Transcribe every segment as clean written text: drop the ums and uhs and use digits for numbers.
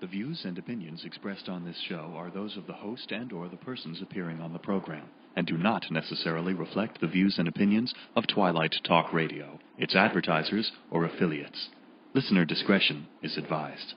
views and opinions expressed on this show are those of the host and or the persons appearing on the program, and do not necessarily reflect the views and opinions of Twilight Talk Radio, its advertisers, or affiliates. Listener discretion is advised.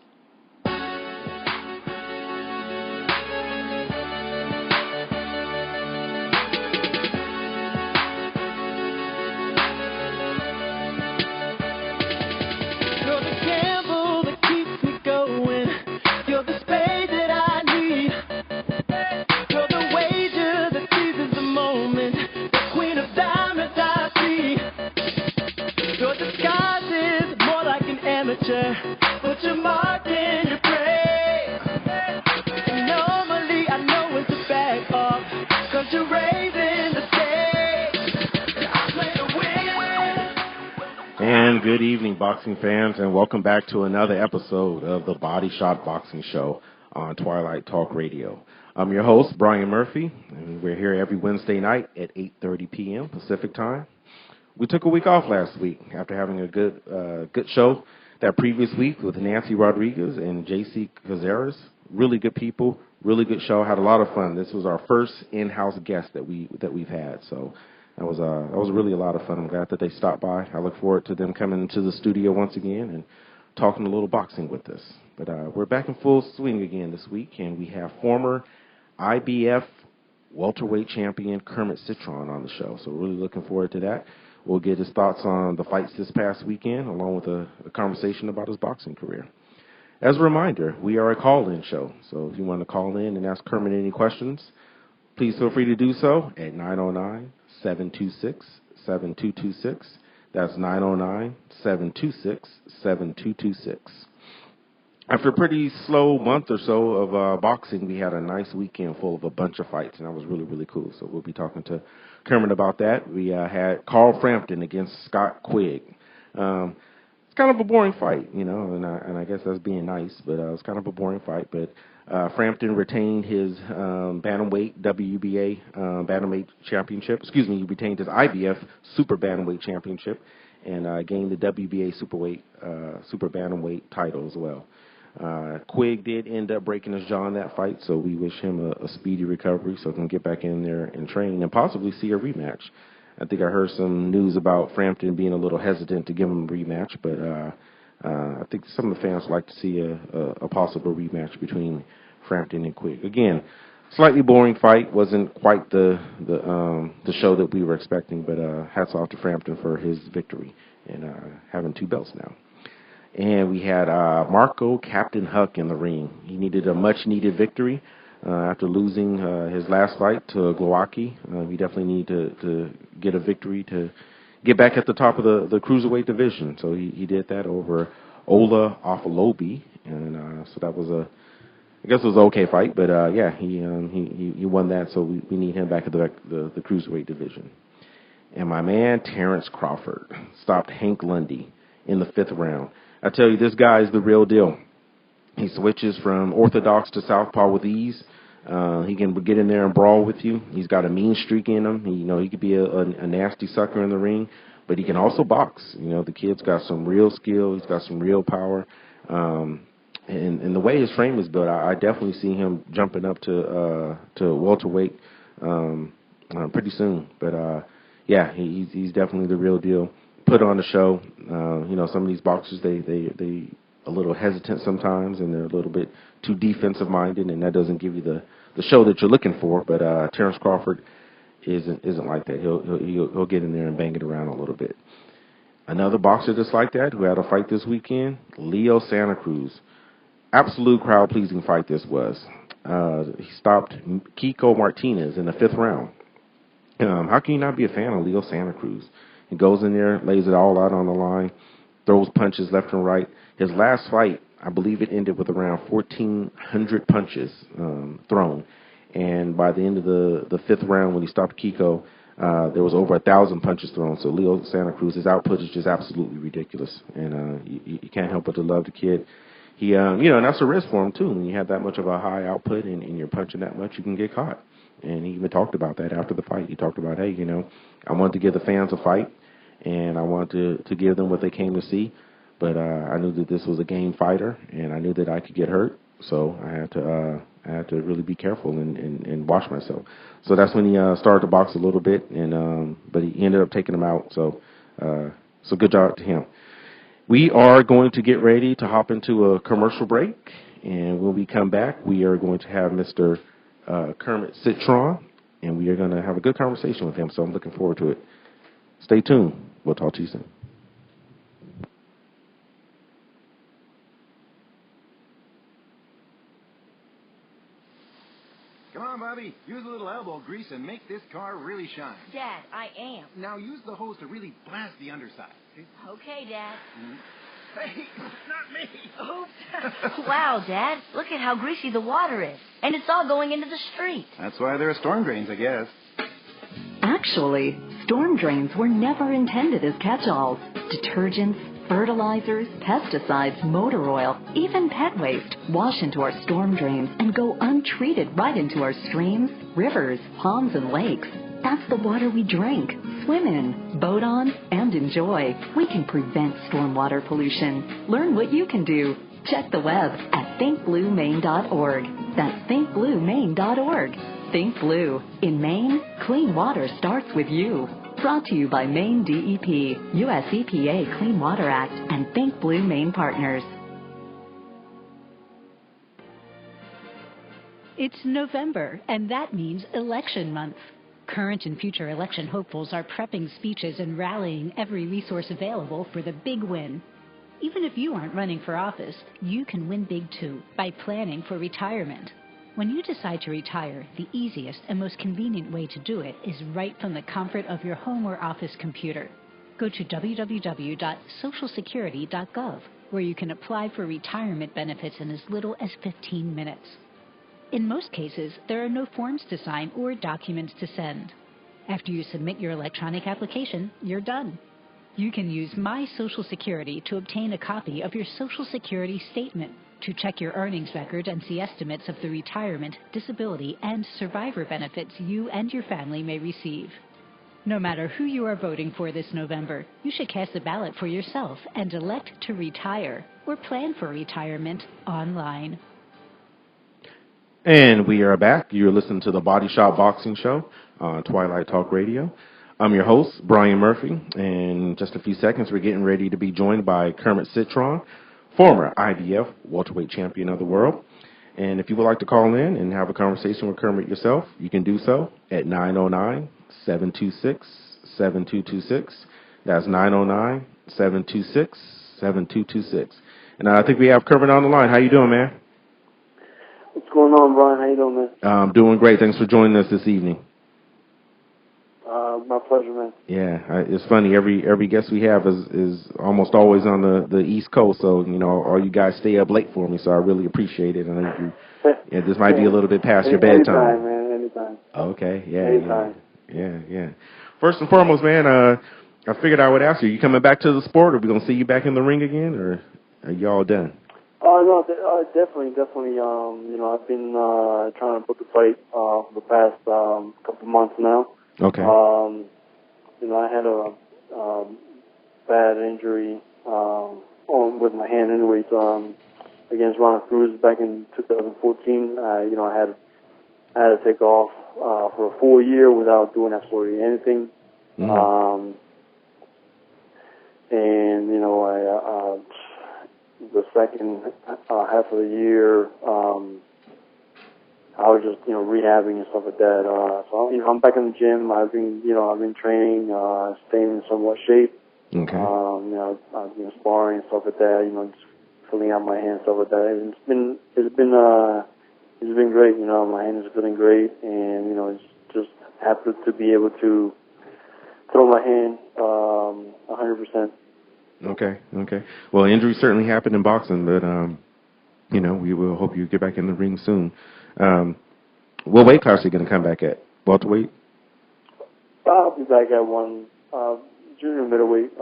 Good evening, boxing fans, and welcome back to another episode of the Body Shot Boxing Show on Twilight Talk Radio. I'm your host, Brian Murphy, and we're here every Wednesday night at 8:30 p.m. Pacific Time. We took a week off last week after having a good show that previous week with Nancy Rodriguez and J.C. Cazares. Really good people, really good show. Had a lot of fun. This was our first in-house guest that we've had, so. That was really a lot of fun. I'm glad that they stopped by. I look forward to them coming into the studio once again and talking a little boxing with us. But we're back in full swing again this week, and we have former IBF welterweight champion Kermit Citron on the show. So we're really looking forward to that. We'll get his thoughts on the fights this past weekend, along with a conversation about his boxing career. As a reminder, we are a call-in show. So if you want to call in and ask Kermit any questions, please feel free to do so at 909-726-7226. That's 909-726-7226. After a pretty slow month or so of boxing, we had a nice weekend full of a bunch of fights, and that was really, really cool. So we'll be talking to Kermit about that. We had Carl Frampton against Scott Quigg. It's kind of a boring fight, you know, and I guess that's being nice, but it was kind of a boring fight. But Frampton retained his bantamweight WBA bantamweight championship. Excuse me, he retained his IBF super bantamweight championship and gained the WBA super bantamweight title as well. Quigg did end up breaking his jaw in that fight, so we wish him a speedy recovery so he can get back in there and train and possibly see a rematch. I think I heard some news about Frampton being a little hesitant to give him a rematch, but I think some of the fans would like to see a possible rematch between Frampton and Quigg. Again, slightly boring fight. Wasn't quite the show that we were expecting, but hats off to Frampton for his victory and having 2 belts now. And we had Marco Captain Huck in the ring. He needed a much-needed victory. After losing his last fight to Glowacki, he definitely needed to get a victory to get back at the top of the cruiserweight division. So he did that over Ola Afolobi, and so that was I guess it was an okay fight, but yeah, he won that. So we need him back at the cruiserweight division. And my man Terrence Crawford stopped Hank Lundy in the 5th round. I tell you, this guy is the real deal. He switches from orthodox to southpaw with ease. He can get in there and brawl with you. He's got a mean streak in him. He could be a nasty sucker in the ring, but he can also box. You know, the kid's got some real skill. He's got some real power. And the way his frame is built, I definitely see him jumping up to welterweight pretty soon. But yeah, he's definitely the real deal. Put on the show. You know, some of these boxers they a little hesitant sometimes, and they're a little bit too defensive-minded, and that doesn't give you the show that you're looking for. But Terrence Crawford isn't like that. He'll get in there and bang it around a little bit. Another boxer just like that who had a fight this weekend, Leo Santa Cruz. Absolute crowd-pleasing fight this was. He stopped Kiko Martinez in the 5th round. How can you not be a fan of Leo Santa Cruz? He goes in there, lays it all out on the line, throws punches left and right. His last fight, I believe it ended with around 1,400 punches thrown. And by the end of the 5th round, when he stopped Kiko, there was over 1,000 punches thrown. So Leo Santa Cruz, his output is just absolutely ridiculous. And you can't help but to love the kid. He, and that's a risk for him, too. When you have that much of a high output and you're punching that much, you can get caught. And he even talked about that after the fight. He talked about, hey, I wanted to give the fans a fight, and I wanted to give them what they came to see. But I knew that this was a game fighter, and I knew that I could get hurt. so I had to really be careful and watch myself. So that's when he started to box a little bit, and but he ended up taking him out. So good job to him. We are going to get ready to hop into a commercial break, and when we come back, we are going to have Mr. Kermit Citron, and we are going to have a good conversation with him. So I'm looking forward to it. Stay tuned. We'll talk to you soon. Come on, Bobby. Use a little elbow grease and make this car really shine. Dad, I am. Now use the hose to really blast the underside. Okay, Dad. Hey, not me. Oops. Wow, Dad. Look at how greasy the water is. And it's all going into the street. That's why there are storm drains, I guess. Actually, storm drains were never intended as catch-alls. Detergents, fertilizers, pesticides, motor oil, even pet waste wash into our storm drains and go untreated right into our streams, rivers, ponds, and lakes. That's the water we drink, swim in, boat on, and enjoy. We can prevent stormwater pollution. Learn what you can do. Check the web at thinkbluemaine.org. That's thinkbluemaine.org. Think Blue. In Maine, clean water starts with you. Brought to you by Maine DEP, U.S. EPA Clean Water Act, and Think Blue Maine Partners. It's November, and that means election month. Current and future election hopefuls are prepping speeches and rallying every resource available for the big win. Even if you aren't running for office, you can win big too by planning for retirement. When you decide to retire, the easiest and most convenient way to do it is right from the comfort of your home or office computer. Go to www.socialsecurity.gov, where you can apply for retirement benefits in as little as 15 minutes. In most cases, there are no forms to sign or documents to send. After you submit your electronic application, you're done. You can use My Social Security to obtain a copy of your Social Security statement, to check your earnings record and see estimates of the retirement, disability, and survivor benefits you and your family may receive. No matter who you are voting for this November, you should cast a ballot for yourself and elect to retire or plan for retirement online. And we are back. You're listening to the Body Shop Boxing Show on Twilight Talk Radio. I'm your host, Brian Murphy, and in just a few seconds we're getting ready to be joined by Kermit Citron, former IBF welterweight champion of the world. And if you would like to call in and have a conversation with Kermit yourself, you can do so at 909-726-7226. That's 909-726-7226. And I think we have Kermit on the line. How you doing, man? What's going on, Brian? How you doing, man? I'm doing great. Thanks for joining us this evening. My pleasure, man. Yeah, it's funny. Every guest we have is almost always on the East Coast, so all you guys stay up late for me. So I really appreciate it. And this might be a little bit past your bedtime. Anytime, man. Anytime. Okay. Yeah. Anytime. Yeah. First and foremost, man, I figured I would ask you: you coming back to the sport? Are we gonna see you back in the ring again, or are you all done? No, definitely. I've been trying to book a fight for the past couple of months now. Okay. I had a bad injury with my hand, anyways. Against Ron Cruz back in 2014. I had to take off for a full year without doing absolutely anything. Mm-hmm. The second half of the year, I was just, rehabbing and stuff like that. So, I'm back in the gym. I've been training, staying in somewhat shape. Okay. I've been sparring and stuff like that. Just filling out my hand and stuff like that. And it's been great. My hand is feeling great, and it's just happy to be able to throw my hand 100%. Okay. Well, injuries certainly happen in boxing, but we will hope you get back in the ring soon. What weight class are you going to come back at? Welterweight? I'll be back at junior middleweight.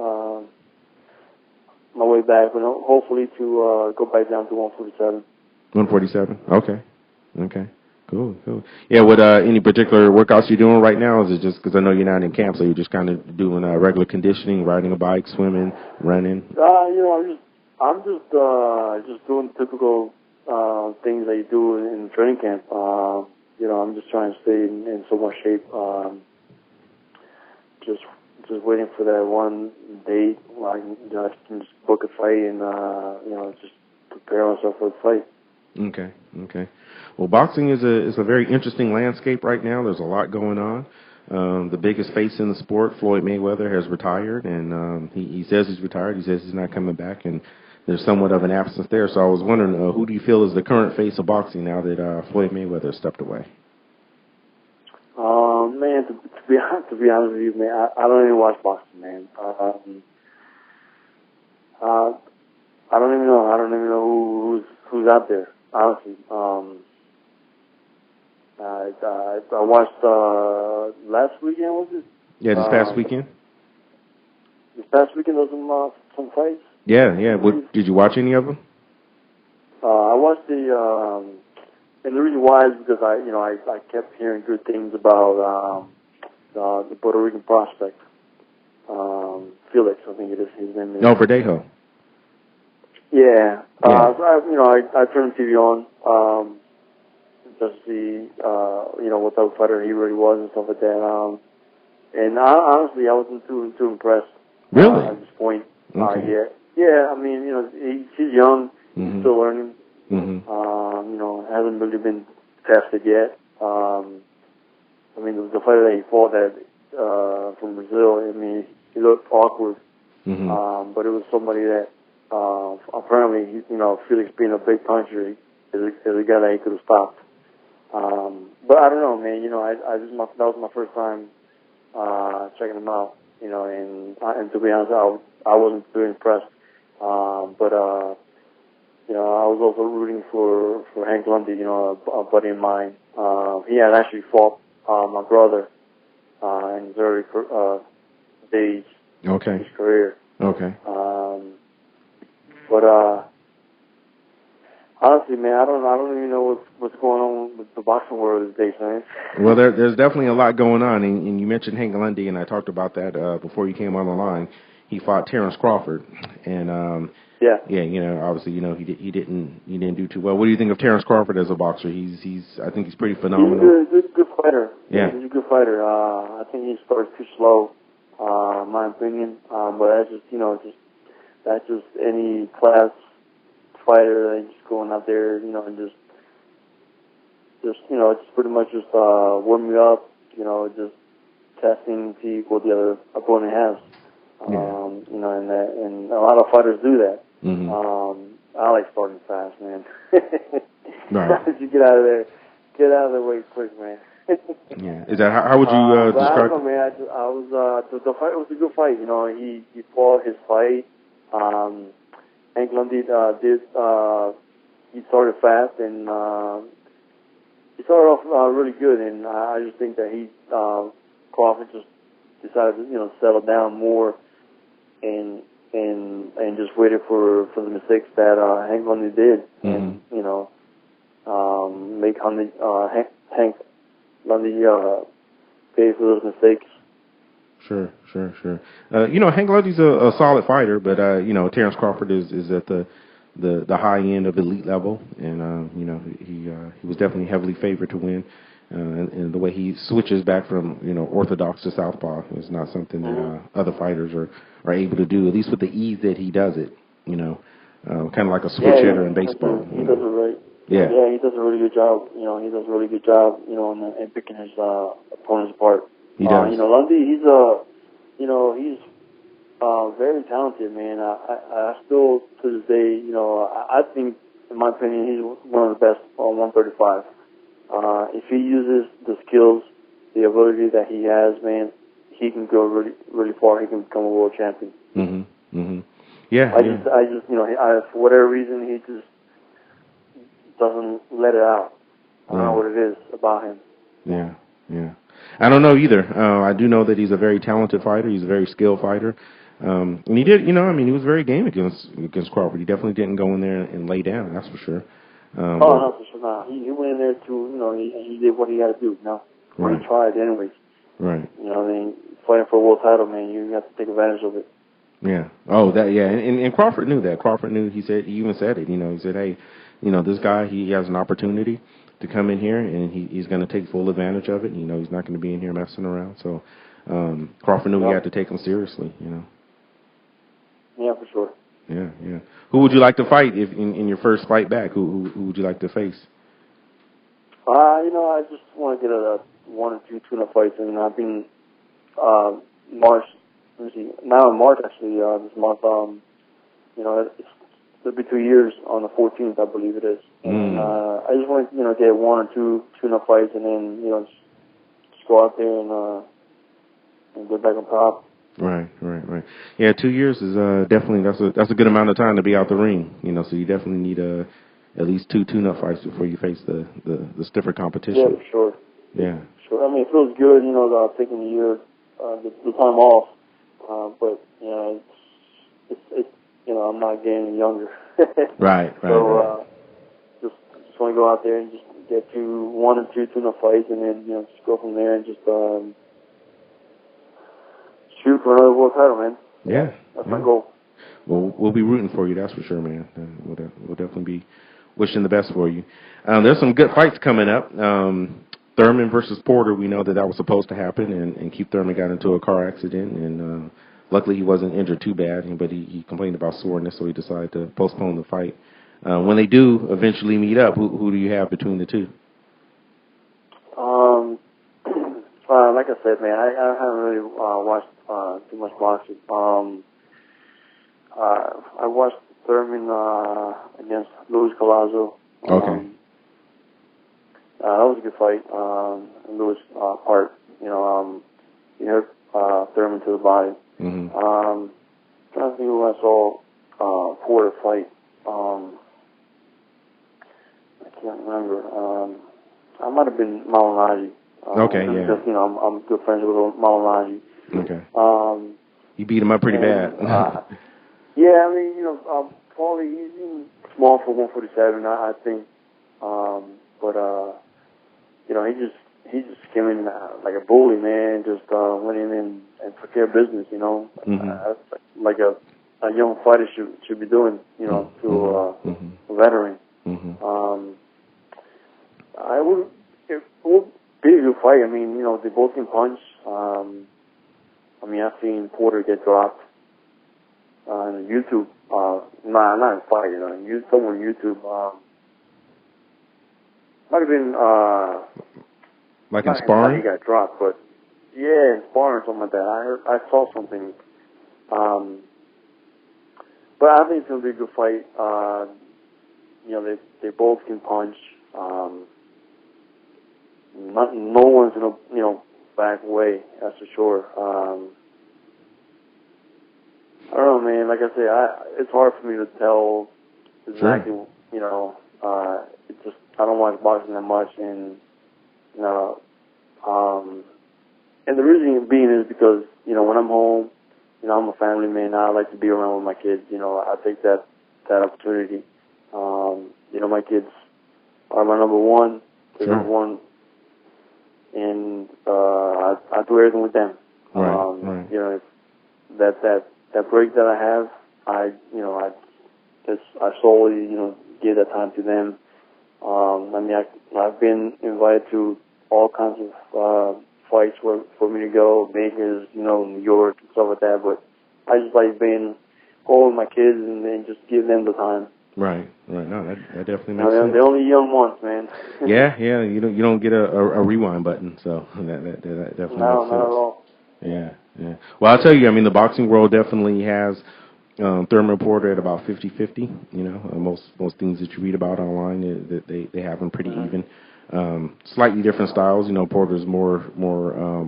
My way back, but hopefully to go back down to 147. 147. Okay. Cool. Yeah. What any particular workouts you're doing right now? Is it just because I know you're not in camp, so you're just kind of doing regular conditioning, riding a bike, swimming, running? I'm just doing typical things that you do in training camp. You know, I'm just trying to stay in so much shape. Just waiting for that one date where I can just book a fight and you know, just prepare myself for the fight. Okay. Well, boxing is a very interesting landscape right now. There's a lot going on. The biggest face in the sport, Floyd Mayweather, has retired, and he says he's retired. He says he's not coming back, and there's somewhat of an absence there. So I was wondering, who do you feel is the current face of boxing now that Floyd Mayweather stepped away? Man, to be honest with you, man, I don't even watch boxing, man. I don't even know who's out there, honestly. I watched last weekend, was it? Yeah, this past weekend. This past weekend, there was some fights. Yeah. Did you watch any of them? I watched and the reason why is because I kept hearing good things about the Puerto Rican prospect, Felix, I think it is his name. No, Verdejo. Yeah. So I turned the TV on just to see what type of fighter he really was and stuff like that. And honestly, I wasn't too impressed. Really? At this point. Okay. Yeah. I mean, he's young. Mm-hmm. He's still learning. Mm-hmm. Hasn't really been tested yet. I mean, the fighter that he fought from Brazil, I mean, he looked awkward. Mm-hmm. But it was somebody that apparently, Felix being a big puncher, is a guy that he could have stopped. But I don't know, man. That was my first time checking him out. And to be honest, I wasn't too impressed. But I was also rooting for Hank Lundy, a buddy of mine. He had actually fought my brother in his early days of his career. Okay. But honestly, man, I don't even know what's going on with the boxing world these days, man. Well, there's definitely a lot going on, and you mentioned Hank Lundy, and I talked about that before you came on the line. He fought Terrence Crawford, and obviously, he didn't do too well. What do you think of Terrence Crawford as a boxer? I think he's pretty phenomenal. He's a good fighter. Yeah, he's a good fighter. I think he starts too slow, in my opinion. But that's just any class fighter that's just going out there, and just pretty much just warming up, just testing to see what the other opponent has. And a lot of fighters do that. Mm-hmm. I like starting fast, man. Right. You get out of there way quick, man. Yeah. Is that how would you describe? I don't know, man. The fight was a good fight. He fought his fight. Hank Lundy he started fast, and he started off really good, and I just think that Crawford just decided to settle down more and just waited for the mistakes that Hank Lundy did, and make Hank Lundy pay for those mistakes. Sure. Hank Lundy's a solid fighter, but Terrence Crawford is at the high end of elite level, and he was definitely heavily favored to win. And the way he switches back from orthodox to southpaw is not something that other fighters are able to do, at least with the ease that he does it. Kind of like a switch hitter in baseball. He does it right. Yeah, he does a really good job. He does a really good job. In picking his opponents apart. He does. Lundy, he's very talented, man. I still to this day, I think, in my opinion, he's one of the best on 135. If he uses the skills, the ability that he has, man, he can go really, really far. He can become a world champion. Yeah. I just, for whatever reason, he just doesn't let it out. I don't know what it is about him. Yeah. I don't know either. I do know that he's a very talented fighter. He's a very skilled fighter. And he did, he was very game against Crawford. He definitely didn't go in there and lay down, that's for sure. No, for sure not. He went in there to, he did what he had to do, Right. He tried anyways. Right. Fighting for a world title, man, you have to take advantage of it. Yeah. Oh, that, yeah. And Crawford knew that. Crawford knew, he even said it, he said, hey, this guy, he has an opportunity to come in here, and he's going to take full advantage of it. He's not going to be in here messing around. So Crawford knew he had to take him seriously. Yeah, for sure. Yeah. Who would you like to fight if in your first fight back? Who would you like to face? I just want to get a 1 or 2 tune-up fights, and I've been March. Let me see. Now in March, actually, this month. It'll be 2 years on the 14th, I believe it is. And I just want to, get 1 or 2 tune-up fights, and then just go out there and get back on top. Right. Yeah, 2 years is definitely that's a good amount of time to be out the ring. So you definitely need at least 2 tune-up fights before you face the stiffer competition. Yeah, for sure. Yeah. Sure. I mean, it feels good, taking a year, the time off, but it's I'm not getting younger. Right. So just want to go out there and just get 1 or 2 tune-up fights, and then just go from there and just shoot for another world title, man. Yeah. That's my goal. Well, we'll be rooting for you, that's for sure, man. We'll definitely be wishing the best for you. There's some good fights coming up. Thurman versus Porter, we know that was supposed to happen, and Keith Thurman got into a car accident, and luckily he wasn't injured too bad, but he complained about soreness, so he decided to postpone the fight. When they do eventually meet up, who do you have between the two? Like I said, man, I haven't really watched too much boxing. I watched Thurman against Luis Collazo. Okay. That was a good fight. Luis part, he hurt Thurman to the body. Mm-hmm. Trying to think who I saw Porter fight. I can't remember. I might have been Malignaggi. Okay, yeah. Because, I'm good friends with Malignaggi. Okay. You beat him up pretty bad. Yeah, I mean, Paulie, he's small for 147, I think. But he just came in like a bully, man. Just went in and took care of business, Mm-hmm. Like a young fighter should be doing, to a veteran. Mm-hmm. It would be a good fight. I mean, they both can punch. I've seen Porter get dropped on YouTube. Not in fight, somewhere on YouTube. Might have been like in sparring? He got dropped, but yeah, in sparring or something like that. I saw something. But I think it's gonna be a good fight. They both can punch. No one's gonna back away. That's for sure. I don't know, man. Like I say, it's hard for me to tell exactly. Sure. It's just I don't watch boxing that much, and and the reason being is because when I'm home, I'm a family man. I like to be around with my kids. I take that opportunity. My kids are my number one. They're Sure. number one, and I do everything with them. Right. That break that I have, I solely give that time to them. I've been invited to all kinds of fights for me to go, Vegas, New York, and stuff like that. But I just like being home with my kids and then just give them the time. Right. No, that definitely makes sense. They're only young ones, man. Yeah. You don't get a rewind button, so that definitely makes sense. No, not at all. Yeah. Well, I'll tell you, the boxing world definitely has Thurman Porter at about 50-50. Most things that you read about online, that they have them pretty even. Slightly different styles. Porter's more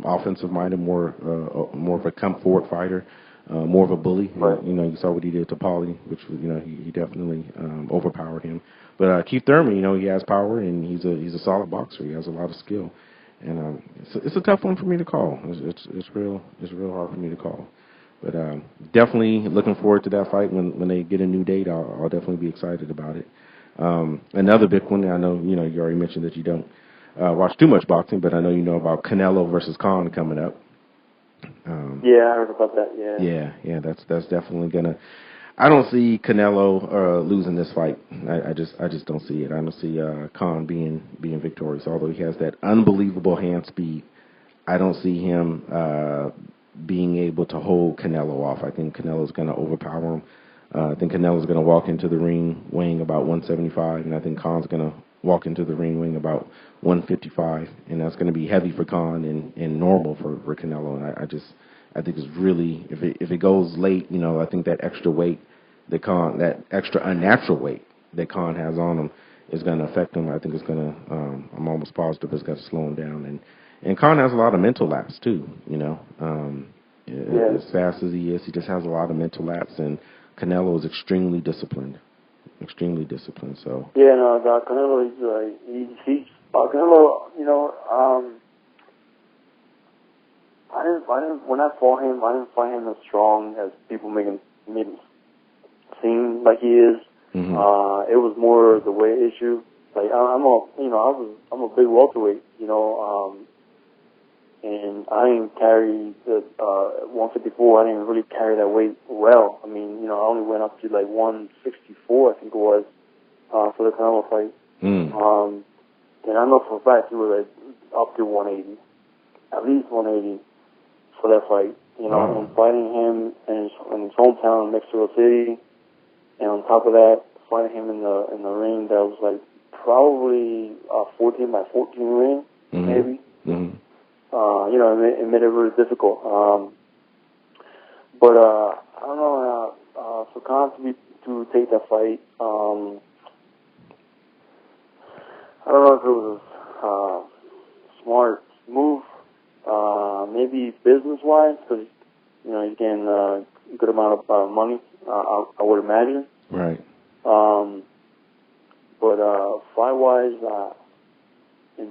offensive minded, more of a come forward fighter, more of a bully. Right. You saw what he did to Paulie, which he definitely overpowered him. But Keith Thurman, he has power and he's a solid boxer. He has a lot of skill, and it's a tough one for me to call. It's real hard for me to call. But definitely looking forward to that fight. When they get a new date, I'll definitely be excited about it. Another big one, I know, you already mentioned that you don't watch too much boxing, but I know you know about Canelo versus Khan coming up. Yeah, I heard about that, yeah. Yeah, that's definitely going to I don't see Canelo losing this fight. I just don't see it. I don't see Khan being victorious. Although he has that unbelievable hand speed, I don't see him being able to hold Canelo off. I think Canelo's going to overpower him. I think Canelo's going to walk into the ring weighing about 175, and I think Khan's going to walk into the ring weighing about 155, and that's going to be heavy for Khan and normal for Canelo. And I think it's really, if it goes late, I think that extra weight that extra unnatural weight that Khan has on him is going to affect him. I think it's going to, I'm almost positive it's going to slow him down. And Khan has a lot of mental lapse too, as fast as he is, he just has a lot of mental lapse, and Canelo is extremely disciplined. So yeah, no, Canelo, he's Canelo. When I fought him, I didn't find him as strong as people made him seem like he is. Mm-hmm. It was more the weight issue. Like I'm a big welterweight, and I didn't carry the 154. I didn't really carry that weight well. I mean, I only went up to like 164, I think it was, for the Canelo fight. Mm. And I know for a fact he was like up to 180, at least 180 for that fight. And fighting him in his hometown, Mexico City, and on top of that, fighting him in the ring that was like probably a 14 by 14 ring, mm-hmm. maybe. Mm-hmm. It made it really difficult. But I don't know, for Khan to take that fight, I don't know if it was a smart move, maybe business-wise, because, he's getting a good amount of money, I would imagine. Right. But fight-wise, it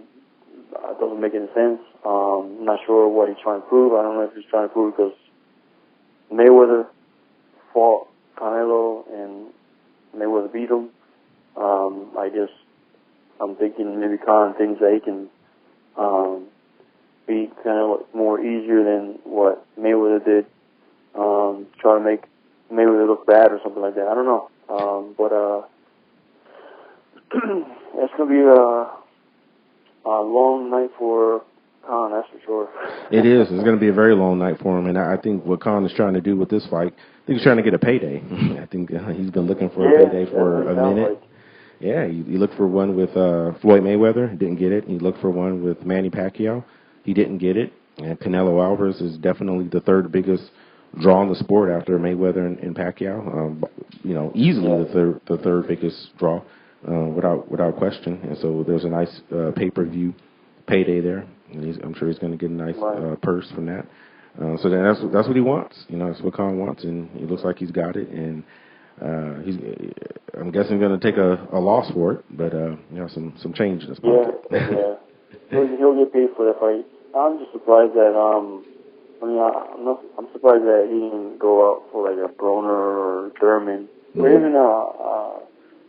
doesn't make any sense. I'm not sure what he's trying to prove. I don't know if he's trying to prove because Mayweather fought Canelo and Mayweather beat him. I'm thinking maybe Khan thinks that he can beat Canelo more easier than what Mayweather did. Try to make Mayweather look bad or something like that. I don't know. But it's going to be a long night for Khan, that's for sure. It is. It's going to be a very long night for him, and I think what Khan is trying to do with this fight, I think he's trying to get a payday. I think he's been looking for a payday for a minute. Like. Yeah, he looked for one with Floyd Mayweather, didn't get it. He looked for one with Manny Pacquiao, he didn't get it. And Canelo Alvarez is definitely the third biggest draw in the sport after Mayweather and Pacquiao. Easily the third biggest draw, without question. And so there's a nice pay-per-view payday there. And I'm sure he's going to get a nice purse from that. So then that's what he wants. That's what Khan wants, and it looks like he's got it. And I'm guessing going to take a loss for it, but some change in his pocket. Yeah. He'll get paid for that fight. I'm just surprised that I'm surprised that he didn't go out for like a Broner or Thurman. Mm-hmm. Or even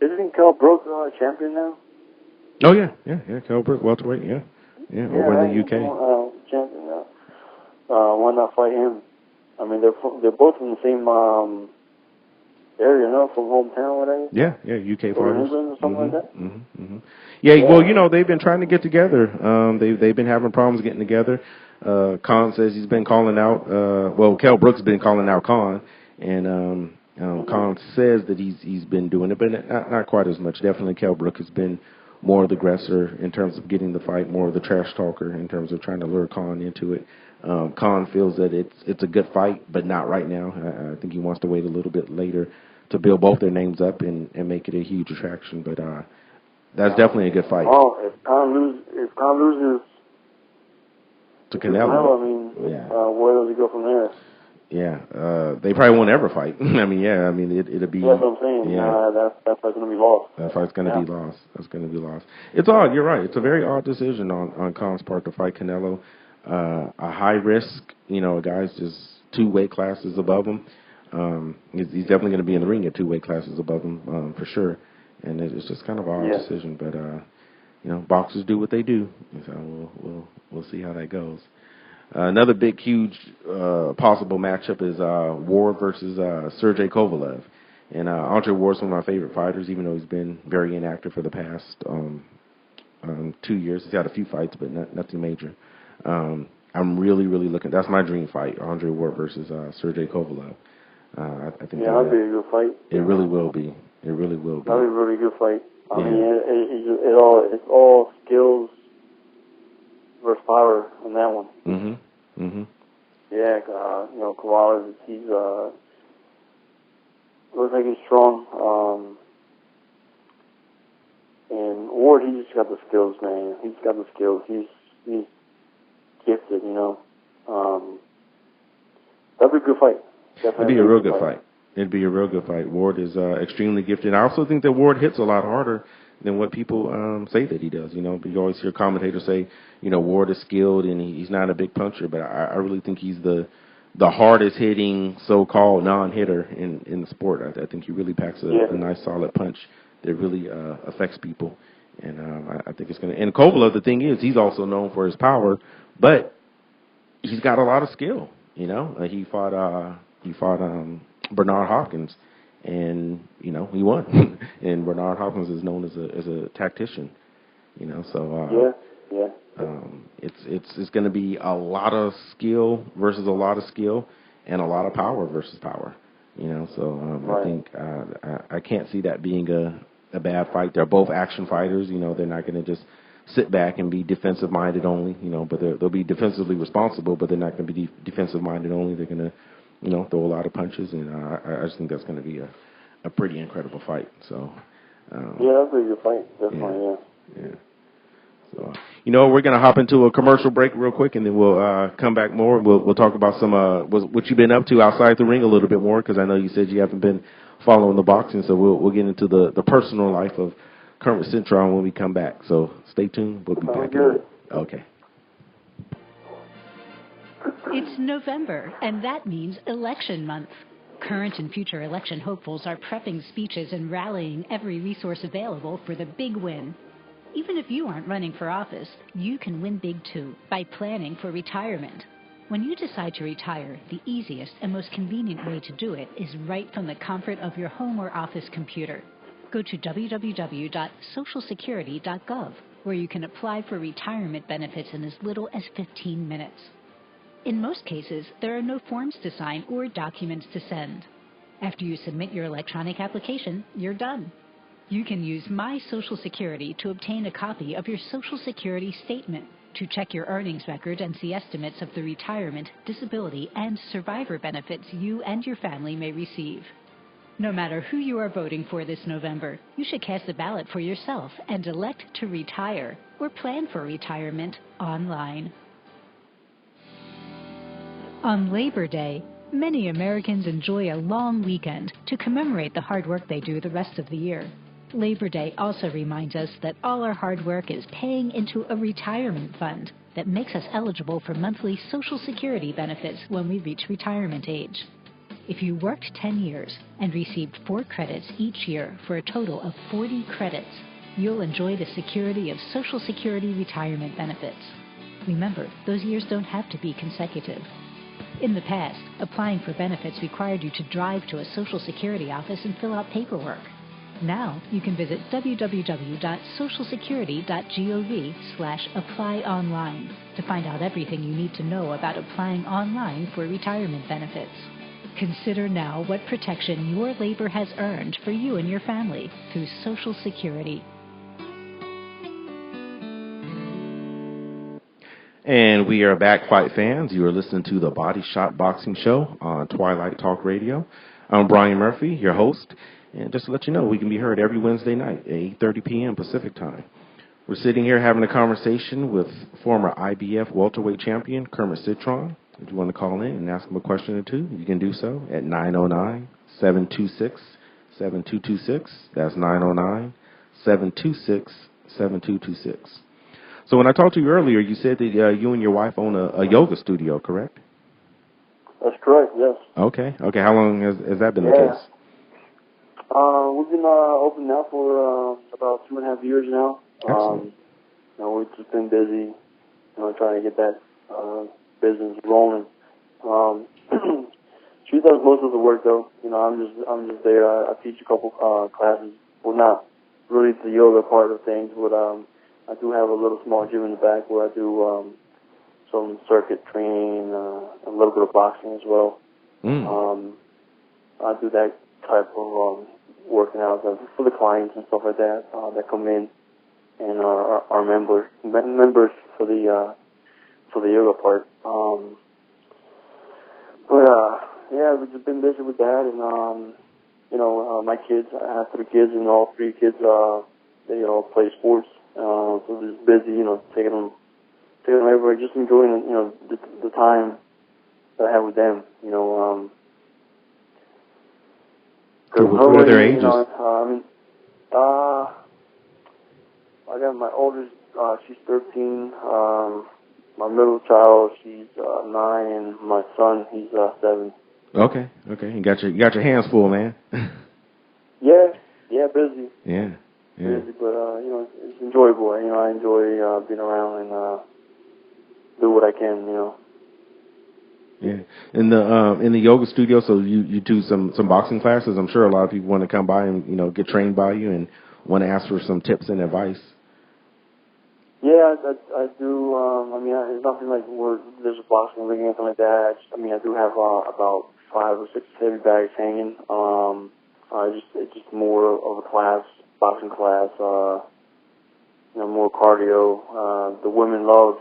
isn't Kell Brook champion now? Oh yeah. Kell Brook welterweight, yeah, over in the UK. Champion now. Why not fight him? I mean, they're both from the same area, from hometown, whatever. Yeah, UK or fighters. England or something like that. Mm-hmm, mm-hmm. Yeah, well, they've been trying to get together. They've been having problems getting together. Khan says he's been calling out. Kell Brook's been calling out Khan, and Khan says that he's been doing it, but not quite as much. Definitely, Kell Brook has been more of the aggressor in terms of getting the fight, more of the trash talker in terms of trying to lure Khan into it. Khan feels that it's a good fight, but not right now. I think he wants to wait a little bit later to build both their names up and make it a huge attraction. But that's definitely a good fight. Oh, if Khan loses to Canelo, where does he go from there? Yeah, they probably won't ever fight. It'll be. That's what I'm saying. Yeah, that fight's going to be lost. That fight's going to be lost. That's going to be lost. It's odd. You're right. It's a very odd decision on Khan's part to fight Canelo. A high risk, a guy's just 2 weight classes above him. He's definitely going to be in the ring at 2 weight classes above him, for sure. And it's just kind of an odd decision, but boxers do what they do. So we'll see how that goes. Another big, huge possible matchup is Ward versus Sergey Kovalev. And Andre Ward's one of my favorite fighters, even though he's been very inactive for the past 2 years. He's had a few fights, but nothing major. I'm really, really looking. That's my dream fight: Andre Ward versus Sergey Kovalev. I think that'd be a good fight. It really will be. It really will be. That'd be a really good fight. I mean, it's all skills versus power in that one. Yeah, Kovalev, he's looks like he's strong. And Ward, he just got the skills, man. He's got the skills. He's gifted, that'd be a good fight. Definitely. It'd be a real good fight. It'd be a real good fight. Ward is extremely gifted. I also think that Ward hits a lot harder than what people say that he does. But you always hear commentators say, Ward is skilled and he's not a big puncher, but I really think he's the hardest hitting so-called non-hitter in the sport. I think he really packs a nice solid punch that really affects people. And I think it's going to. And Kovalev, the thing is, he's also known for his power, but he's got a lot of skill. He fought Bernard Hopkins, and he won. And Bernard Hopkins is known as a tactician. So it's going to be a lot of skill versus a lot of skill, and a lot of power versus power. I think I can't see that being a bad fight. They're both action fighters. They're not going to just sit back and be defensive minded only. But they'll be defensively responsible, but they're not going to be defensive minded only. They're going to throw a lot of punches, and I just think that's going to be a pretty incredible fight. So that'll be a good fight. Definitely, yeah. So, we're going to hop into a commercial break real quick, and then we'll come back more. We'll talk about some what you've been up to outside the ring a little bit more, because I know you said you haven't been following the boxing. So we'll get into the personal life of Kermit Citron when we come back. So stay tuned. We'll be back. Okay. It's November, and that means election month. Current and future election hopefuls are prepping speeches and rallying every resource available for the big win. Even if you aren't running for office, you can win big too by planning for retirement. When you decide to retire, the easiest and most convenient way to do it is right from the comfort of your home or office computer. Go to www.socialsecurity.gov, where you can apply for retirement benefits in as little as 15 minutes. In most cases, there are no forms to sign or documents to send. After you submit your electronic application, you're done. You can use My Social Security to obtain a copy of your Social Security statement, to check your earnings record and see estimates of the retirement, disability, and survivor benefits you and your family may receive. No matter who you are voting for this November, you should cast a ballot for yourself and elect to retire or plan for retirement online. On Labor Day, many Americans enjoy a long weekend to commemorate the hard work they do the rest of the year. Labor Day also reminds us that all our hard work is paying into a retirement fund that makes us eligible for monthly Social Security benefits when we reach retirement age. If you worked 10 years and received 4 credits each year for a total of 40 credits, you'll enjoy the security of Social Security retirement benefits. Remember, those years don't have to be consecutive. In the past, applying for benefits required you to drive to a Social Security office and fill out paperwork. Now, you can visit www.socialsecurity.gov/apply online to find out everything you need to know about applying online for retirement benefits. Consider now what protection your labor has earned for you and your family through Social Security. And we are back, fight fans. You are listening to the Body Shot Boxing Show on Twilight Talk Radio. I'm Brian Murphy, your host. And just to let you know, we can be heard every Wednesday night at 8:30 p.m. Pacific Time. We're sitting here having a conversation with former IBF welterweight champion Kermit Citron. If you want to call in and ask him a question or two, you can do so at 909-726-7226. That's 909-726-7226. So when I talked to you earlier, you said that you and your wife own a yoga studio, correct? That's correct, yes. Okay. How long has that been the case? We've been open now for about 2.5 years now. We've just been busy, trying to get that business rolling. She does most of the work though. You know, I'm just there. I teach a couple classes. Well, not really the yoga part of things, but I do have a little small gym in the back where I do some circuit training, a little bit of boxing as well. I do that type of working out for the clients and stuff like that that come in and are members for the yoga part. Yeah, we've just been busy with that, and you know, my kids. I have 3 kids, and all 3 kids they all play sports. So just busy, you know, taking them everywhere, just enjoying, you know, the time that I have with them, you know. What are their ages? You know, I got my oldest, she's 13. My middle child, she's 9, and my son, he's 7. Okay. You got your hands full, man. Yeah, busy. Yeah. Busy, but you know, it's enjoyable. You know, I enjoy being around and do what I can. You know. Yeah. In the yoga studio, so you do some boxing classes. I'm sure a lot of people want to come by and, you know, get trained by you and want to ask for some tips and advice. Yeah, I do. I mean, it's nothing like where there's a boxing ring or anything like that. I do have about 5 or 6 heavy bags hanging. It's just more of a class, boxing class. You know, more cardio. The women love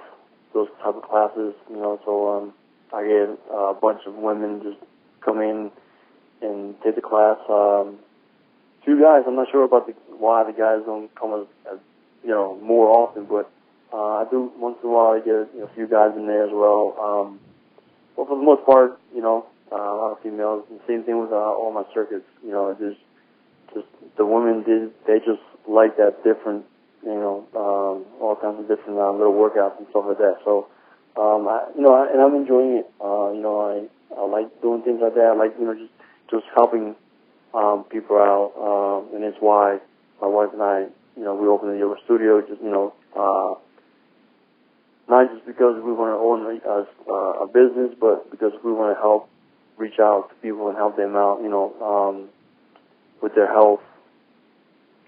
those type of classes. You know, so I get a bunch of women just come in and take the class. 2 guys. I'm not sure about why the guys don't come as you know, more often, but I do once in a while. I get a few guys in there as well. But for the most part, you know, a lot of females. The same thing with all my circuits. You know, just the women they just like that different, you know, all kinds of different little workouts and stuff like that. So, and I'm enjoying it. You know, I like doing things like that. I like, you know, just helping people out, and it's why my wife and I, you know, we opened the yoga studio. Just, you know, not just because we want to own a business, but because we want to help reach out to people and help them out, you know, with their health.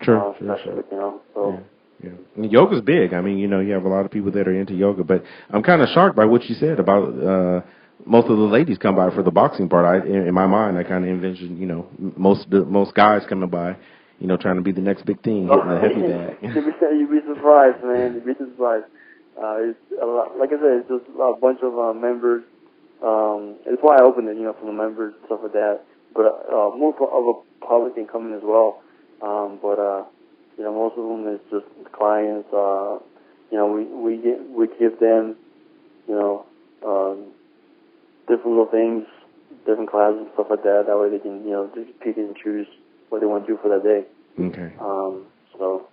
Sure. You know, so. Yeah. And yoga's big. I mean, you know, you have a lot of people that are into yoga, but I'm kind of shocked by what you said about most of the ladies come by for the boxing part. In my mind, I kind of envision, you know, most guys coming by, you know, trying to be the next big thing, hitting the heavy bag. You'd be surprised, man. You'd be surprised. It's a lot, like I said, it's just a bunch of members. It's why I opened it, you know, for the members and stuff like that. But more of a public can come in as well. But you know, most of them is just clients. You know, we give them, you know, different little things, different classes and stuff like that. That way they can, you know, just pick and choose what they want to do for that day. Okay. So,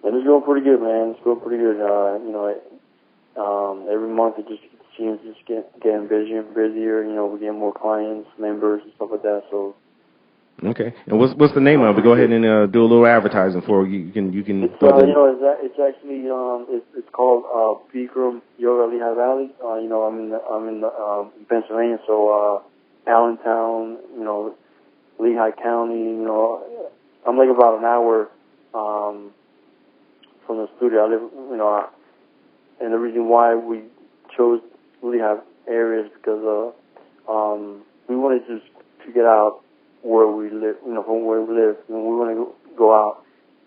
and it's going pretty good, man. It's going pretty good. You know, every month it just seems just getting busier and busier. You know, we're getting more clients, members, and stuff like that. So. Okay. And what's the name of it? Go ahead and do a little advertising for you. You can. It's, you know, it's actually it's called Bikram Yoga Lehigh Valley. You know, I'm in Pennsylvania, so Allentown, you know, Lehigh County. You know, I'm like about an hour from the studio. I live, you know, and the reason why we chose Lehigh area is because we wanted to get out where we live, you know, from where we live, and we want to go out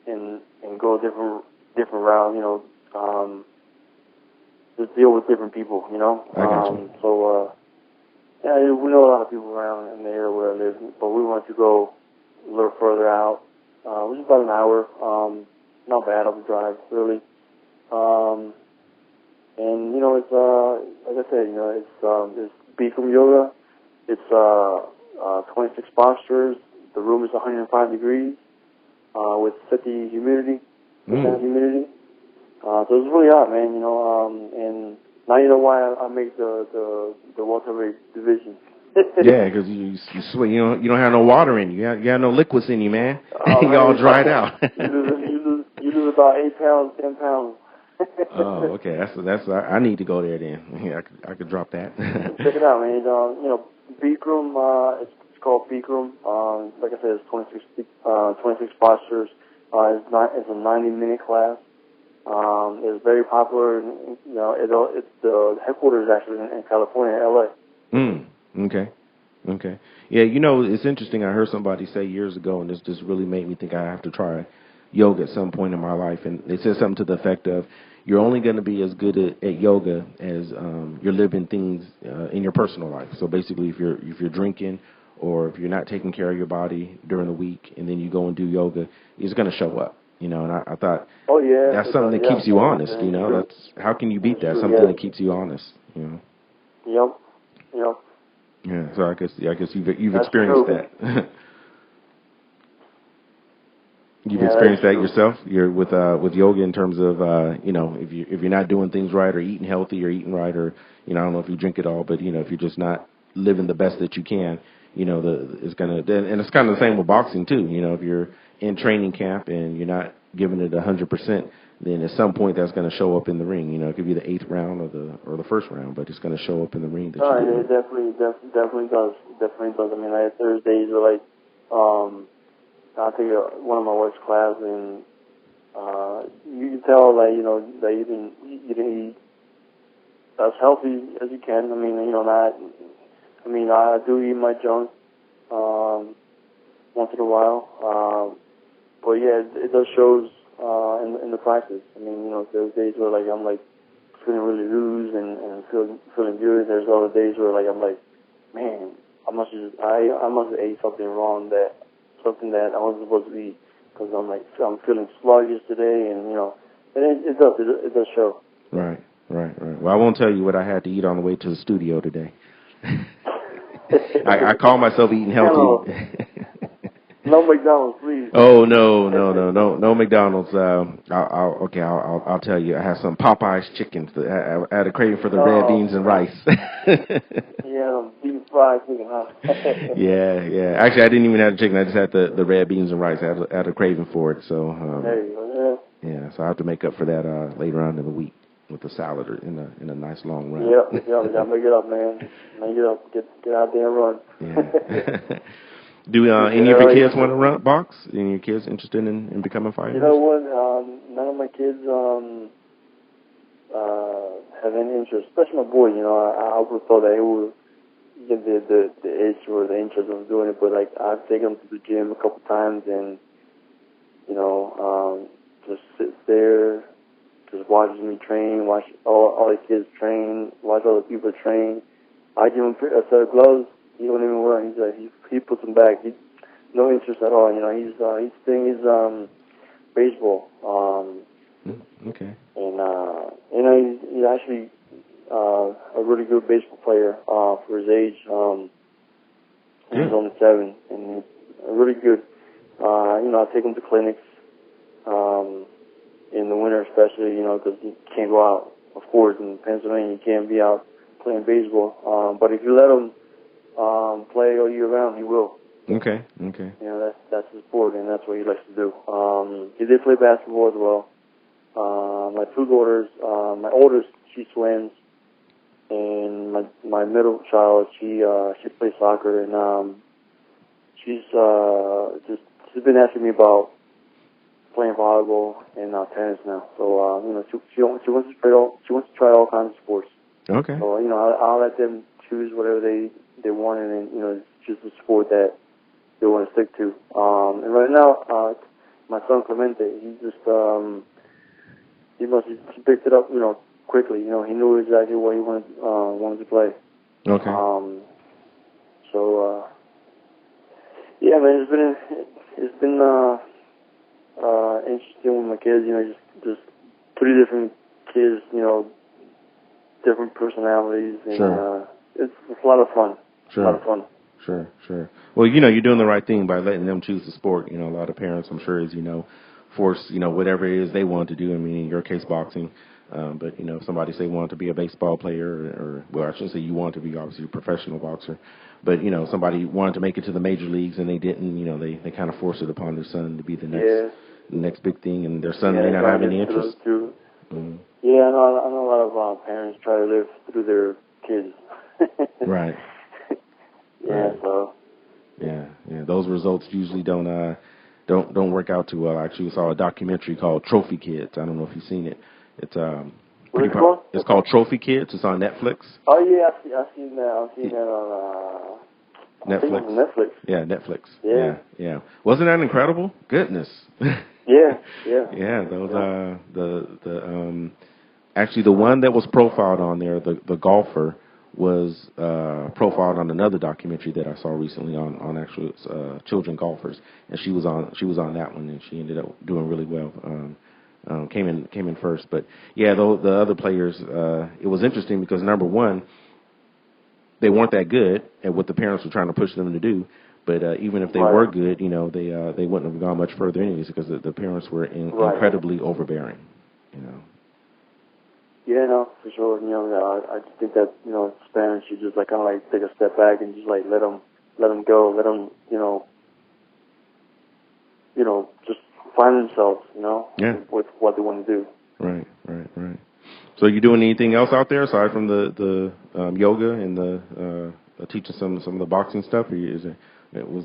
and go different route, you know, just deal with different people, you know. I got you. So yeah, we know a lot of people around in the area where I live, but we want to go a little further out, which is about an hour. Not bad of a drive, really. And you know, it's like I said, you know, it's Bikram Yoga. It's 26 postures. The room is 105 degrees with 50 humidity, humidity. So it's really hot, man. You know, and now you know why I make the welterweight division. Yeah, because you sweat. You don't have no water in you. You got no liquids in you, man. You all dried out. you lose about 8 pounds, 10 pounds. Oh, okay. That's. I need to go there then. Yeah, I could drop that. Check it out, man. You know, peak room. It's called peak room. Like I said, it's 26 postures. It's a 90-minute class. It's very popular. You know, it's the headquarters actually in California, LA. Okay. Yeah, you know, it's interesting. I heard somebody say years ago, and this just really made me think I have to try yoga at some point in my life. And they said something to the effect of, you're only going to be as good at yoga as you're living things in your personal life. So basically, if you're drinking or if you're not taking care of your body during the week, and then you go and do yoga, it's going to show up. You know, and I thought, that's something that keeps you honest. You know, that's how can you beat that? Something that keeps you honest. You know. Yep. Yeah. So I guess you've experienced that. You've experienced that yourself. You're with yoga in terms of you know, if you're not doing things right or eating healthy or eating right, or you know, I don't know if you drink at all, but you know, if you're just not living the best that you can, you know, it's gonna, and it's kind of the same with boxing too. You know, if you're in training camp and you're not giving it 100%, then at some point that's going to show up in the ring. You know, it could be the 8th round or the first round, but it's going to show up in the ring. It definitely does. Definitely does. I mean, there's days where like I take one of my wife's class, and you can tell that you know that you didn't eat as healthy as you can. I mean, you know, I do eat my junk once in a while, but yeah, it does shows in the practice. I mean, you know, there's days where like I'm like feeling really loose and feeling good. There's other days where like I'm like, man, I must have ate something wrong, something that I wasn't supposed to eat, because I'm feeling sluggish today, and you know, and it does show. Right. Well, I won't tell you what I had to eat on the way to the studio today. I call myself eating healthy. No McDonald's, please. Oh no McDonald's. I'll tell you. I had some Popeye's chicken. I had a craving for the red beans and rice. Yeah, deep fried chicken, huh? Yeah. Actually, I didn't even have the chicken. I just had the red beans and rice. I had a craving for it. So there you go. Yeah. So I have to make up for that later on in the week with the salad or in a nice long run. Yep. Make it up, man. Make it up. Get out there and run. Yeah. Do any of your kids want to run box? Any of your kids interested in becoming fighters? You know what? None of my kids have any interest, especially my boy. You know, I would have thought that he would get the itch or the interest of doing it, but like I've taken him to the gym a couple times, and you know, just sits there, just watches me train, watch all the kids train, watch other people train. I give him a set of gloves. He don't even wear them. He's like, he puts them back. No interest at all. You know, he's doing his baseball. Okay. And you know, he's actually a really good baseball player for his age. He's only 7, and he's really good. You know, I take him to clinics in the winter, especially. You know, because he can't go out. Of course, in Pennsylvania, you can't be out playing baseball. But if you let him play all year round, he will. Okay. You know, that's his sport, and that's what he likes to do. He did play basketball as well. My 2 daughters, my oldest, she swims, and my middle child, she plays soccer, and she's been asking me about playing volleyball and tennis now. So you know, she wants to try all kinds of sports. Okay. So you know, I'll let them choose whatever they want, and then, you know, choose the sport that they want to stick to. And right now, my son Clemente, he picked it up, you know, quickly. You know, he knew exactly what he wanted to play. Okay. So yeah, man, it's been interesting with my kids. You know, just 3 different kids. You know, different personalities, and sure. It's a lot of fun. Sure. A lot of fun. Sure. Well, you know, you're doing the right thing by letting them choose the sport. You know, a lot of parents, I'm sure, as you know, force, you know, whatever it is they want to do. I mean, in your case, boxing. But, you know, if somebody say want to be a baseball player, or well, I shouldn't say you want to be, obviously, a professional boxer. But, you know, somebody wanted to make it to the major leagues and they didn't, you know, they kind of forced it upon their son to be the next big thing, and their son may not have any interest. Mm-hmm. Yeah, I know a lot of parents try to live through their kids. Right. Yeah, so. Yeah. Those results usually don't work out too well. I actually saw a documentary called Trophy Kids. I don't know if you've seen it. It's It's called Trophy Kids. It's on Netflix. Oh yeah, I've seen that. I've seen that on Netflix. Netflix. Yeah, Netflix. Yeah. Wasn't that incredible? Goodness. Yeah. Those actually the one that was profiled on there, the golfer, was profiled on another documentary that I saw recently on actual children golfers, and she was on that one, and she ended up doing really well. Came in first, but yeah, the other players, it was interesting because number one, they weren't that good at what the parents were trying to push them to do. But even if they were good, they wouldn't have gone much further anyways because the parents were incredibly overbearing. Yeah, no, for sure. I just think that parents should just kind of take a step back and just let them go, let them just find themselves, with what they want to do. Right. So you doing anything else out there aside from the yoga and the teaching some of the boxing stuff? Or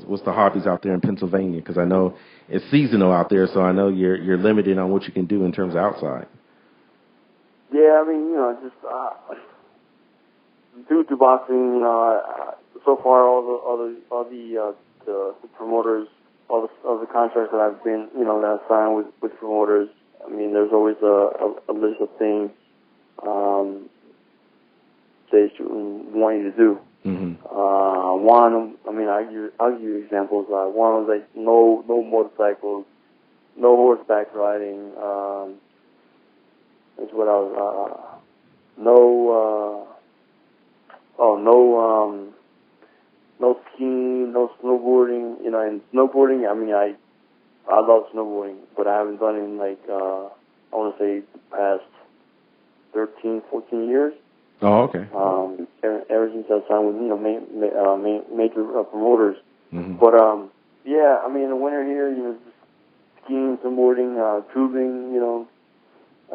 what's the hobbies out there in Pennsylvania? Because I know it's seasonal out there, so I know you're limited on what you can do in terms of outside. Yeah, I mean, just due to boxing, so far all the promoters, all the contracts that I've been, that I've signed with promoters. I mean, there's always a list of things they want you to do. Mm-hmm. One, I mean, I'll give you examples. One was no motorcycles, no horseback riding. Is what I was. No skiing, no snowboarding. And snowboarding. I mean, I love snowboarding, but I haven't done it in I want to say the past 13, 14 years. Oh, okay. Ever since I signed with major promoters. Mm-hmm. But yeah, I mean, in the winter here, just skiing, snowboarding, tubing, I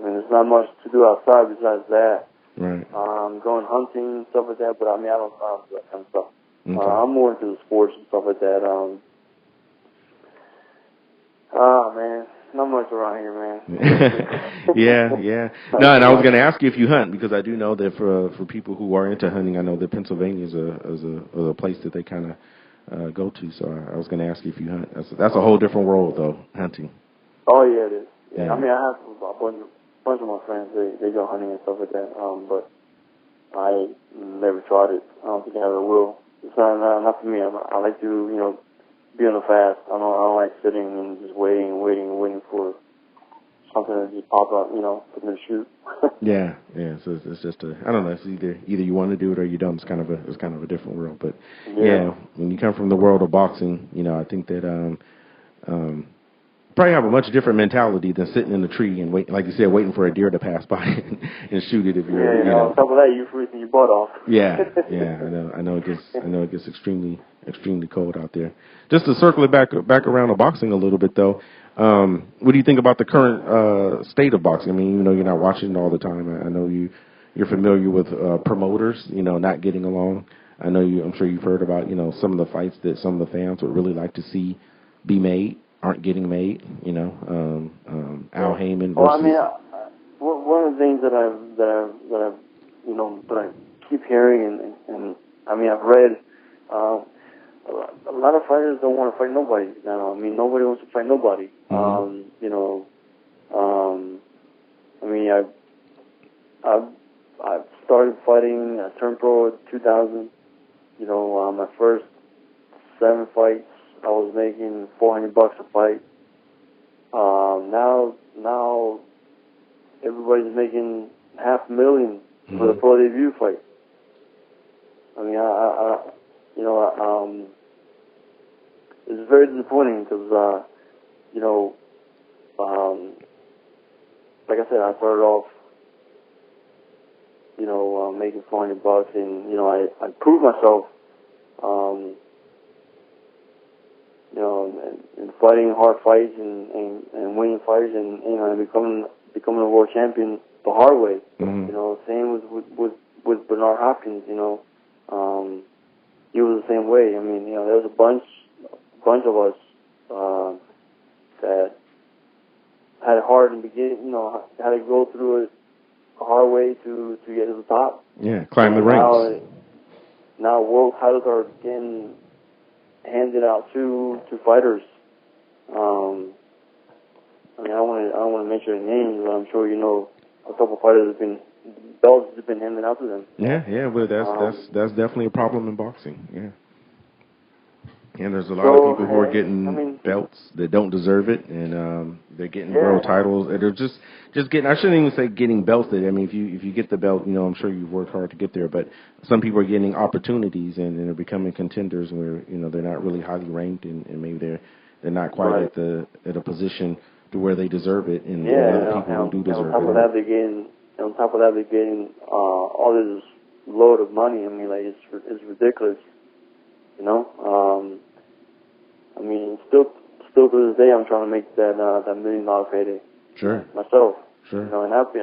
mean, there's not much to do outside besides that. Right. Going hunting, stuff like that, but I mean, I don't do that kind of stuff. Okay. I'm more into the sports and stuff like that. Man, not much around here, man. Yeah. No, and I was going to ask you if you hunt, because I do know that for people who are into hunting, I know that Pennsylvania is a place that they kind of go to. So I was going to ask you if you hunt. That's a whole different world, though, hunting. Oh yeah, it is. Yeah. Yeah. I mean, I have a bunch of my friends. They go hunting and stuff like that. But I never tried it. I don't think I ever will. It's not for me. I like to be on the fast. I don't like sitting and just waiting for something to just pop up. For me to shoot. Yeah. So it's just I don't know. It's either you want to do it or you don't. It's kind of a different world. But yeah, when you come from the world of boxing, I think that probably have a much different mentality than sitting in the tree and like you said, waiting for a deer to pass by and shoot it if you're. On top of that, you're freezing your butt off. Yeah. I know it gets extremely cold out there. Just to circle it back around to boxing a little bit though. What do you think about the current state of boxing? I mean, you're not watching it all the time. I know you're familiar with promoters, not getting along. I know I'm sure you've heard about some of the fights that some of the fans would really like to see be made. Aren't getting made, Al Heyman versus. Well, I mean, one of the things that I keep hearing, and I mean, I've read, a lot of fighters don't want to fight nobody now. I mean, nobody wants to fight nobody. Mm-hmm. I mean, I've started fighting. I turned pro in 2000. My first 7 fights, I was making $400 a fight. Now everybody's making $500,000 for the pro debut fight. I mean, it's very disappointing because, like I said, I started off, making $400, and I proved myself. And fighting hard fights and winning fights and becoming a world champion the hard way. Mm-hmm. Same with Bernard Hopkins. he was the same way. I mean, you know, there was a bunch of us that had it hard in the beginning. You know, had to go through it a hard way to get to the top. Yeah, climb the ranks. Now world titles are getting handed out to fighters. I mean, I don't want to mention their names, but I'm sure you know a couple fighters belts have been handed out to them. Yeah, but that's definitely a problem in boxing. Yeah. And there's a lot of people who are getting belts that don't deserve it, and they're getting world titles. And they're just getting. I shouldn't even say getting belted. I mean, if you get the belt, you know, I'm sure you've worked hard to get there. But some people are getting opportunities, and they're becoming contenders where, you know, they're not really highly ranked, and maybe they're not quite at a position to where they deserve it. And other people who do deserve it. On top of that, they're getting all this load of money. I mean, like it's ridiculous. You know, I mean, still to this day, I'm trying to make that $1 million payday. Sure. Myself. Sure. You know, and I've been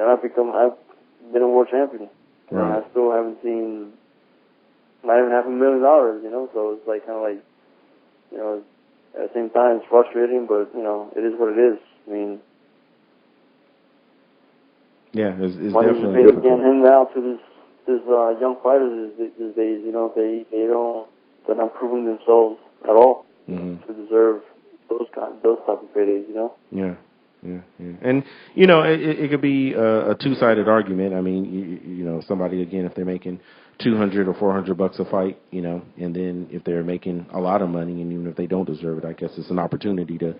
a world champion. Right. And I still haven't seen not even $500,000. You know, so it's like kind of like, you know, at the same time it's frustrating, but you know, it is what it is. I mean, yeah, it's definitely difficult. Getting handed out to this young fighters these days. You know, they're not proving themselves at all to deserve those type of paydays, you know? Yeah. And, you know, it could be a two-sided argument. I mean, you know, somebody, again, if they're making $200 or $400 a fight, you know, and then if they're making a lot of money, and even if they don't deserve it, I guess it's an opportunity to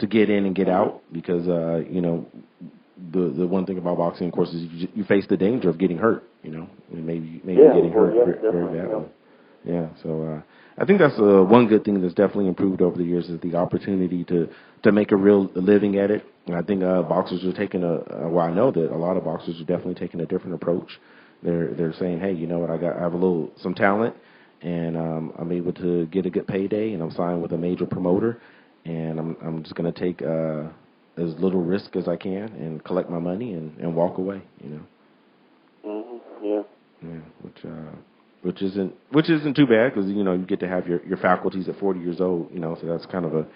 get in and get out, because, you know, the one thing about boxing, of course, is you face the danger of getting hurt, you know, and maybe getting hurt very badly. Yeah, so I think that's one good thing that's definitely improved over the years, is the opportunity to make a real living at it. And I think boxers are taking I know that a lot of boxers are definitely taking a different approach. They're saying, hey, you know what, I have some talent, and I'm able to get a good payday, and I'm signed with a major promoter, and I'm just going to take as little risk as I can and collect my money and walk away, you know. Yeah, which isn't too bad, because, you know, you get to have your faculties at 40 years old, you know, so that's kind of a bit.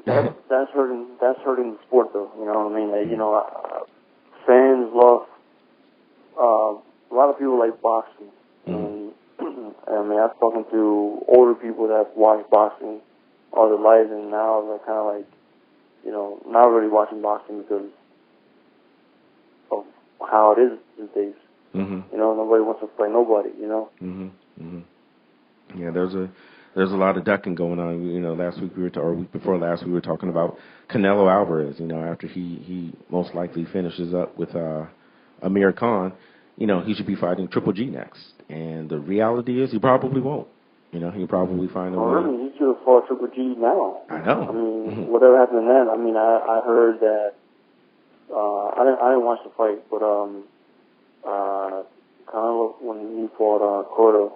That's hurting the sport, though. You know what I mean? Like, you know, fans love a lot of people like boxing, and I mean, I've spoken to older people that have watched boxing all their lives, and now they're kind of like, you know, not really watching boxing because of how it is these days. You know, nobody wants to play nobody, you know. Yeah, there's a lot of ducking going on. You know, last week or week before last, we were talking about Canelo Alvarez. You know, after he most likely finishes up with Amir Khan, you know, he should be fighting Triple G next. And the reality is, he probably won't. You know, he'll probably find a way. I mean, he should have fought Triple G now. I know. I mean, whatever happened to that? I mean, I heard that. I didn't watch the fight, but Canelo, when he fought Cotto,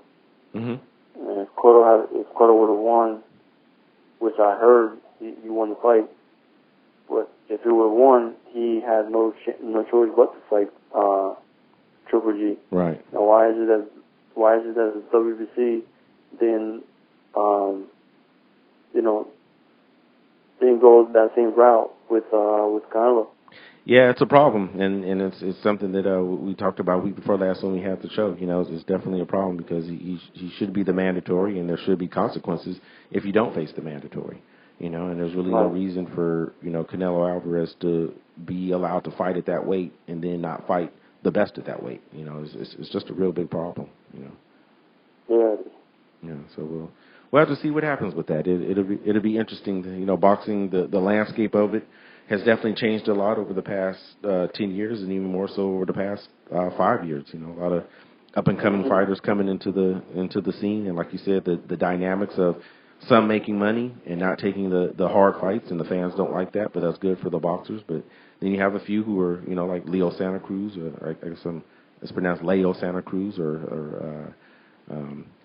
and if Cotto would have won, which I heard he won the fight, but if he would have won, he had no choice but to fight Triple G. Right. Now, why is it that the WBC didn't go that same route with Canelo? Yeah, it's a problem, and it's something that we talked about week before last when we had the show. You know, it's definitely a problem, because he should be the mandatory, and there should be consequences if you don't face the mandatory. You know, and there's really no reason for, you know, Canelo Alvarez to be allowed to fight at that weight and then not fight the best at that weight. You know, it's just a real big problem. You know. Yeah. Yeah. So we'll have to see what happens with that. It'll be interesting. You know, boxing, the landscape of it has definitely changed a lot over the past 10 years, and even more so over the past 5 years. You know, a lot of up and coming fighters coming into the scene, and like you said, the dynamics of some making money and not taking the hard fights, and the fans don't like that, but that's good for the boxers. But then you have a few who are, you know, like Leo Santa Cruz, or I guess it's pronounced Leo Santa Cruz, or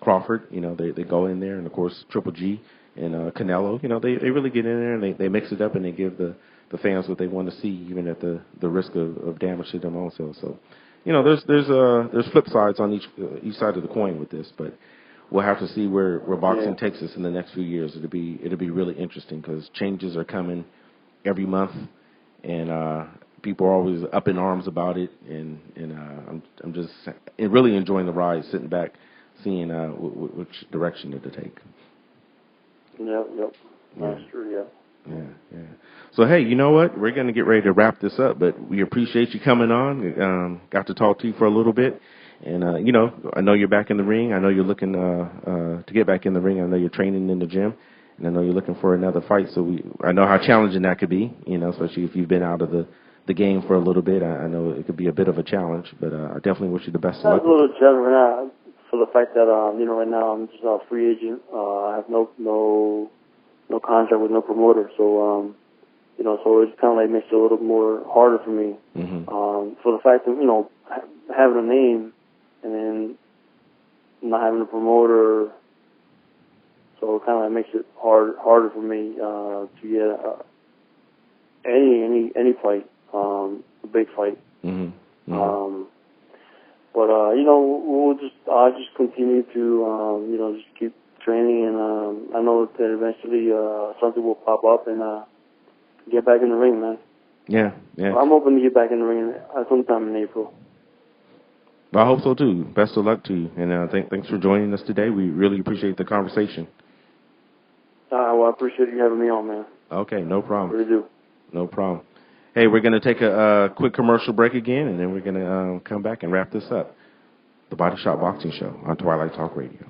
Crawford. You know, they go in there, and of course Triple G and Canelo. You know, they really get in there, and they mix it up, and they give the fans what they want to see, even at the risk of damage to them also. So there's flip sides on each side of the coin with this, but we'll have to see where boxing takes us in the next few years. It'll be really interesting because changes are coming every month, and people are always up in arms about it, and I'm just really enjoying the ride, sitting back, seeing which direction it'll take. Yep. That's true, yeah. Yeah. So, hey, you know what? We're going to get ready to wrap this up, but we appreciate you coming on. Got to talk to you for a little bit. And, I know you're back in the ring. I know you're looking to get back in the ring. I know you're training in the gym. And I know you're looking for another fight. So I know how challenging that could be, especially if you've been out of the game for a little bit. I know it could be a bit of a challenge, but I definitely wish you the best of luck. That's a little challenging right now for the fact that, right now I'm just a free agent. I have no contract with no promoter, so so it kind of like makes it a little more harder for me. Mm-hmm. For the fact that having a name and then not having a promoter, so it kind of like makes it harder for me to get any fight, a big fight. Mm-hmm. Mm-hmm. But I'll just continue to just keep training, and I know that eventually something will pop up and get back in the ring, man. Yeah. I'm hoping to get back in the ring sometime in April. I hope so too. Best of luck to you, and thanks for joining us today. We really appreciate the conversation. Well, I appreciate you having me on, man. Okay, no problem. I really do. No problem. Hey, we're going to take a quick commercial break again, and then we're going to come back and wrap this up. The Body Shot Boxing Show on Twilight Talk Radio.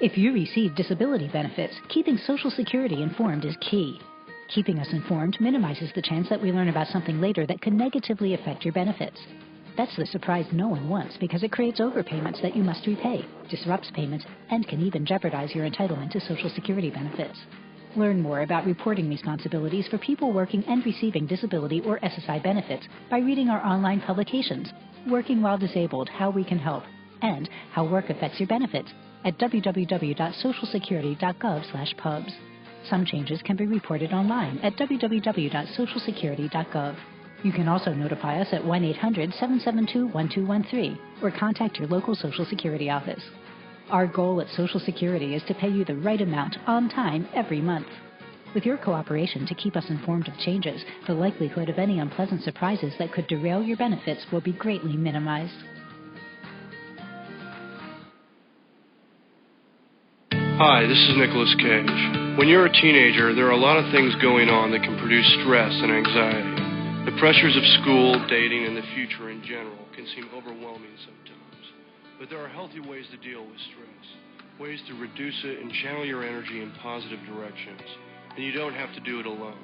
If you receive disability benefits, keeping Social Security informed is key. Keeping us informed minimizes the chance that we learn about something later that could negatively affect your benefits. That's the surprise no one wants because it creates overpayments that you must repay, disrupts payments, and can even jeopardize your entitlement to Social Security benefits. Learn more about reporting responsibilities for people working and receiving disability or SSI benefits by reading our online publications, Working While Disabled, How We Can Help, and How Work Affects Your Benefits at www.socialsecurity.gov/pubs. Some changes can be reported online at www.socialsecurity.gov. You can also notify us at 1-800-772-1213 or contact your local Social Security office. Our goal at Social Security is to pay you the right amount on time every month. With your cooperation to keep us informed of changes, the likelihood of any unpleasant surprises that could derail your benefits will be greatly minimized. Hi, this is Nicolas Cage. When you're a teenager, there are a lot of things going on that can produce stress and anxiety. The pressures of school, dating, and the future in general can seem overwhelming sometimes. But there are healthy ways to deal with stress, ways to reduce it and channel your energy in positive directions. And you don't have to do it alone.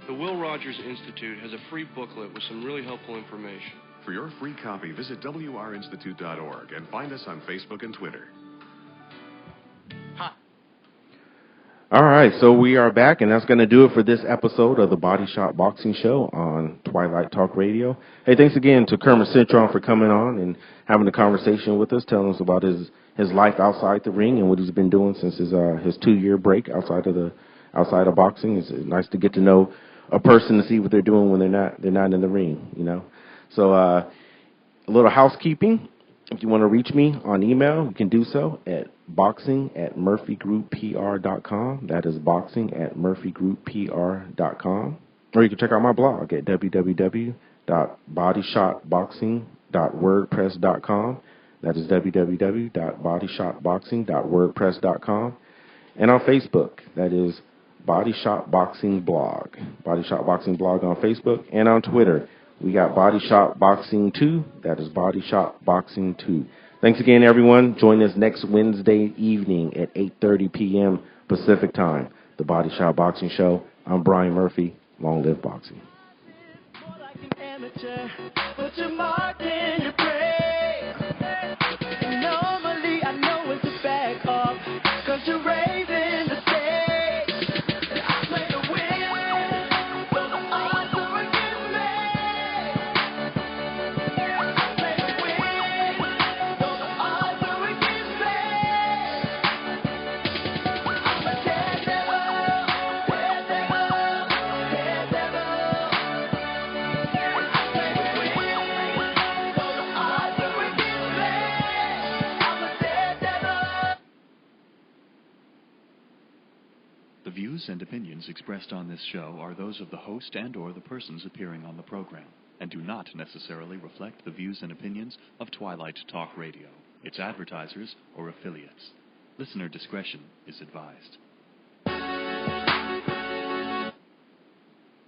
The Will Rogers Institute has a free booklet with some really helpful information. For your free copy, visit wrinstitute.org and find us on Facebook and Twitter. All right, so we are back, and that's going to do it for this episode of the Body Shot Boxing Show on Twilight Talk Radio. Hey, thanks again to Kermit Cintron for coming on and having a conversation with us, telling us about his life outside the ring and what he's been doing since his 2-year break outside of boxing. It's nice to get to know a person to see what they're doing when they're not in the ring, So a little housekeeping. If you want to reach me on email, you can do so at boxing@murphygrouppr.com. That is boxing@murphygrouppr.com. Or you can check out my blog at www.bodyshotboxing.wordpress.com. That is www.bodyshotboxing.wordpress.com. And on Facebook, that is Body Shot Boxing Blog. Body Shot Boxing Blog on Facebook. And on Twitter, we got Body Shot Boxing 2. That is Body Shot Boxing 2. Thanks again, everyone. Join us next Wednesday evening at 8:30 p.m. Pacific Time. The Body Shot Boxing Show. I'm Brian Murphy. Long live boxing. The views and opinions expressed on this show are those of the host and or the persons appearing on the program, and do not necessarily reflect the views and opinions of Twilight Talk Radio, its advertisers, or affiliates. Listener discretion is advised.